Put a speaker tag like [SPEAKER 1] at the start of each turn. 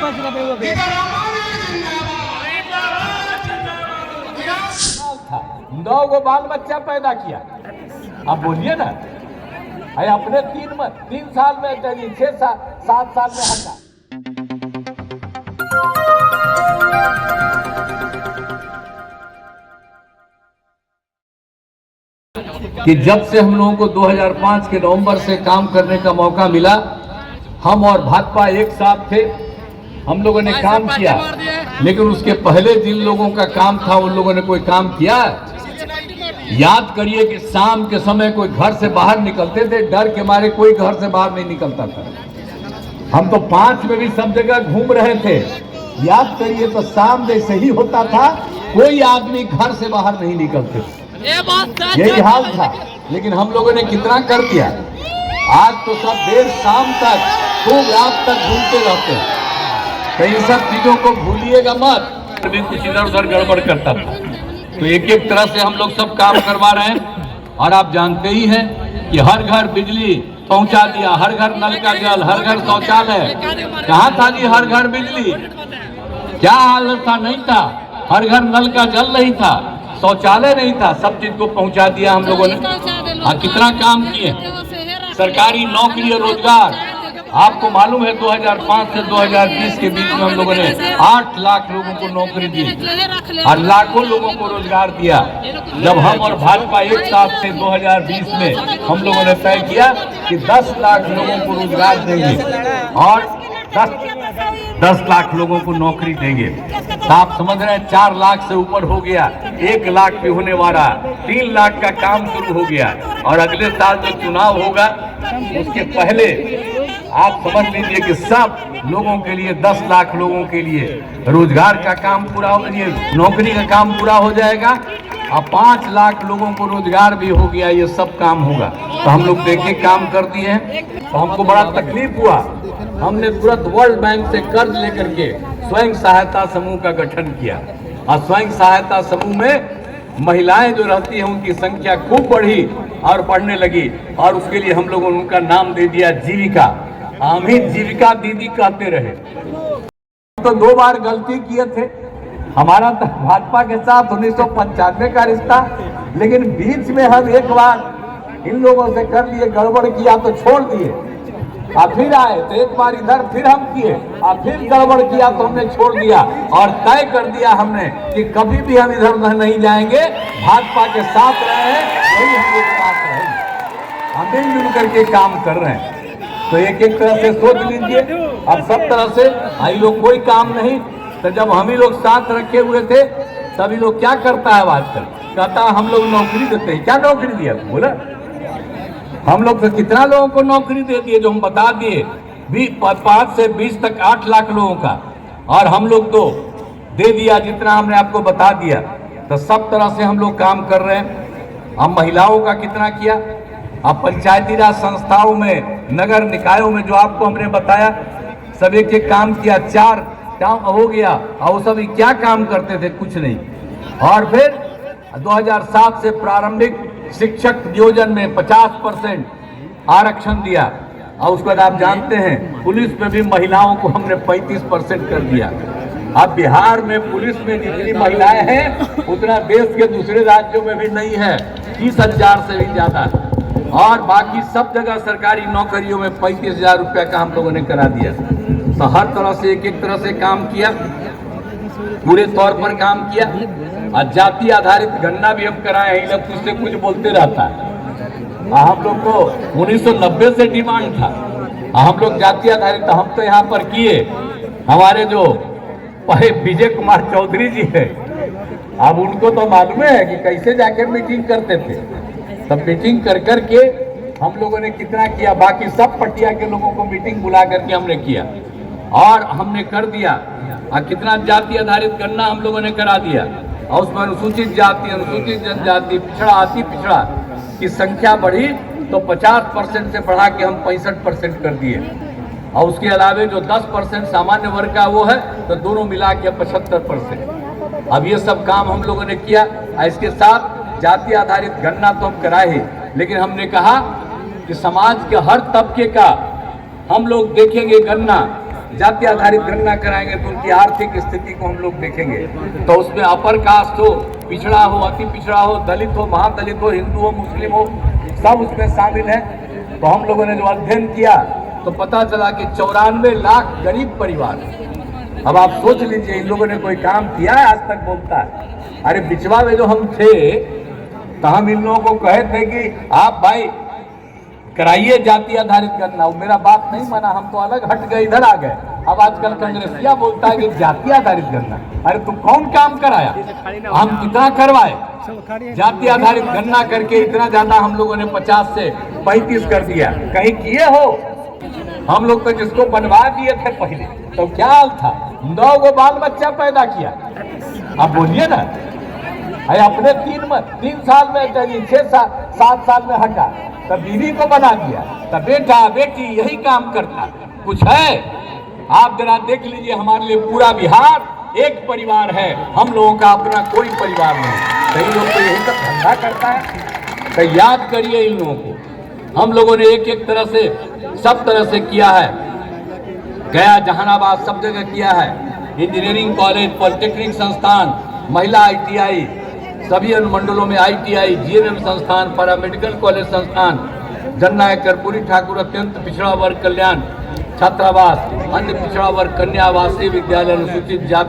[SPEAKER 1] 9 गो बाल बच्चा पैदा किया। अब बोलिए ना, अरे अपने 3 साल में 6-7 साल में हटा। कि जब से हम लोगों को 2005 के नवंबर से काम करने का मौका मिला, हम और भाजपा एक साथ थे, हम लोगों ने काम किया। लेकिन उसके पहले जिन लोगों का काम था उन लोगों ने कोई काम किया? याद करिए कि शाम के समय कोई घर से बाहर निकलते थे, डर के मारे कोई घर से बाहर नहीं निकलता था। हम तो 5 में भी सब जगह घूम रहे थे। याद करिए तो शाम जैसे ही होता था कोई आदमी घर से बाहर नहीं निकलते थे, यही हाल था। लेकिन हम लोगों ने कितना कर दिया। आज तो सब देर शाम तक खूब रात तक घूमते रहते हैं। तो इन सब चीजों को भूलिएगा मत। कभी कुछ इधर उधर गड़बड़ करता था, तो एक तरह से हम लोग सब काम करवा रहे हैं। और आप जानते ही हैं कि हर घर बिजली पहुंचा दिया, हर घर नल का जल, हर घर शौचालय। कहाँ था जी हर घर बिजली? क्या हाल था? नहीं था। हर घर नल का जल नहीं था, शौचालय नहीं था, सब चीज को पहुंचा दिया हम लोगों ने। और कितना काम किए। सरकारी नौकरी और रोजगार, आपको मालूम है 2005 से 2020 के बीच में हम लोगों ने 8 लाख लोगों को नौकरी दी और लाखों लोगों को रोजगार दिया। जब हम और भाजपा एक साथ थे 2020 में, हम लोगों ने तय किया कि 10 लाख लोगों को रोजगार देंगे और 10 लाख लोगों को नौकरी देंगे। तो आप समझ रहे हैं 4 लाख से ऊपर हो गया, 1 लाख भी होने वाला, 3 लाख का काम शुरू हो गया। और अगले साल जो चुनाव होगा उसके पहले आप समझ लीजिए कि सब लोगों के लिए 10 लाख लोगों के लिए रोजगार का काम पूरा हो, नौकरी का काम पूरा हो जाएगा और 5 लाख लोगों को रोजगार भी हो गया। ये सब काम होगा। तो हम लोग देखे काम कर दिए हैं। तो हमको बड़ा तकलीफ हुआ, हमने तुरंत वर्ल्ड बैंक से कर्ज लेकर के स्वयं सहायता समूह का गठन किया। और स्वयं सहायता समूह में महिलाएं जो रहती हैं उनकी संख्या खूब बढ़ी और बढ़ने लगी। और उसके लिए हम लोगों ने उनका नाम दे दिया जीविका। हम ही जीविका दीदी कहते रहे। तो 2 बार गलती किए थे। हमारा तो भाजपा के साथ 1995 का रिश्ता, लेकिन बीच में हम एक बार इन लोगों से कर लिए, गड़बड़ किया तो छोड़ दिए। और फिर आए तो एक बार इधर फिर हम किए और फिर गड़बड़ किया तो हमने छोड़ दिया। और तय कर दिया हमने कि कभी भी हम इधर उधर नहीं जाएंगे, भाजपा के साथ रहे हैं, यही हम एक साथ रहेंगे। हम मिलजुल करके काम कर रहे हैं। तो एक तरह से सोच लीजिए, अब सब तरह से आई लोग कोई काम नहीं। तो जब हम ही लोग साथ रखे हुए थे तभी लोग क्या करता है आजकल, कहता है हम लोग नौकरी देते हैं। क्या नौकरी दिया? बोला हम लोग तो कितना लोगों को नौकरी दे दिए जो हम बता दिए, 5 से 20 तक 8 लाख लोगों का। और हम लोग तो दे दिया जितना हमने आपको बता दिया। तो सब तरह से हम लोग काम कर रहे हैं। हम महिलाओं का कितना किया, अब पंचायती राज संस्थाओं में, नगर निकायों में जो आपको हमने बताया, सब एक काम किया, 4 काम हो गया। और वो सब क्या काम करते थे? कुछ नहीं। और फिर 2007 से प्रारंभिक शिक्षक नियोजन में 50% आरक्षण दिया। और उसके बाद आप जानते हैं पुलिस में भी महिलाओं को हमने 35% कर दिया। अब बिहार में पुलिस में जितनी महिलाएं हैं उतना देश के दूसरे राज्यों में भी नहीं है, 30,000 से भी ज्यादा। और बाकी सब जगह सरकारी नौकरियों में 35,000 रुपया का हम लोगों ने करा दिया। तो हर तरह से एक तरह से काम किया, पूरे तौर पर काम किया। और जाति आधारित गणना भी हम कराए हैं। लोग कुछ से कुछ बोलते रहता है। हम लोग को 1990 से डिमांड था, हम लोग जाति आधारित, हम तो यहाँ पर किए। हमारे जो विजय कुमार चौधरी जी है, अब उनको तो मालूम है कि कैसे जाकर मीटिंग करते थे। तब मीटिंग कर करके हम लोगों ने कितना किया, बाकी सब पटिया के लोगों को मीटिंग बुला करके हमने किया और हमने कर दिया। और कितना जाति आधारित गणना हम लोगों ने करा दिया। और उसमें अनुसूचित जाति, अनुसूचित जनजाति, पिछड़ा, अति पिछड़ा की संख्या बढ़ी तो 50% से बढ़ा के हम 65% कर दिए। और उसके अलावे जो 10% सामान्य वर्ग का वो है तो दोनों मिला के 75%। अब ये सब काम हम लोगों ने किया। इसके साथ जाति आधारित गणना तो हम कराए ही, लेकिन हमने कहा कि समाज के हर तबके का हम लोग देखेंगे गणना। जाति आधारित गणना कराएंगे तो उनकी आर्थिक स्थिति को हम लोग देखेंगे। तो उसमें अपर कास्ट हो, पिछड़ा हो, अति पिछड़ा हो, दलित हो, महादलित हो, हिंदू हो, मुस्लिम हो, सब उसमें शामिल है। तो हम लोगों ने जो अध्ययन किया तो पता चला कि 94 लाख गरीब परिवार। अब आप सोच लीजिए, इन लोगों ने कोई काम किया है आज तक? बोलता है अरे बिचवा में जो हम थे तो हम इन लोगों को कहे थे कि आप भाई कराइए जाति आधारित गणना। मेरा बात नहीं माना, हम तो अलग हट गए, इधर आ गए। अब आजकल कांग्रेसिया बोलता है कि जाति आधारित गणना। अरे तुम कौन काम कराया? हम कितना करवाए? जाति आधारित गणना करके इतना ज्यादा हम लोगों ने 50 से 35 कर दिया। कहीं किए हो? हम लोग तो जिसको बनवा दिए थे पहले, तो क्या हाल था? 9 गो बाल बच्चा पैदा किया। अब बोलिए ना, अरे अपने 3 साल में चलिए 6-7 साल में हटा, तब बीवी को बना दिया, तब बेटा बेटी यही काम करता। कुछ है? आप जरा देख लीजिए, हमारे लिए पूरा बिहार एक परिवार है, हम लोगों का अपना कोई परिवार नहीं। कई लोग तो यही सब धंधा करता है। तो याद करिए इन लोगों को, हम लोगों ने एक तरह से सब तरह से किया है। गया, जहानाबाद, सब जगह किया है। इंजीनियरिंग कॉलेज, पॉलिटेक्निक संस्थान, महिला ITI, सभी अनुमंडलों में ITI, GNM संस्थान, पैरामेडिकल कॉलेज संस्थान, जननायक कर्पूरी ठाकुर अत्यंत पिछड़ा वर्ग कल्याण छात्रावास, अन्य पिछड़ा वर्ग कन्या आवासीय विद्यालय, अनुसूचित जाति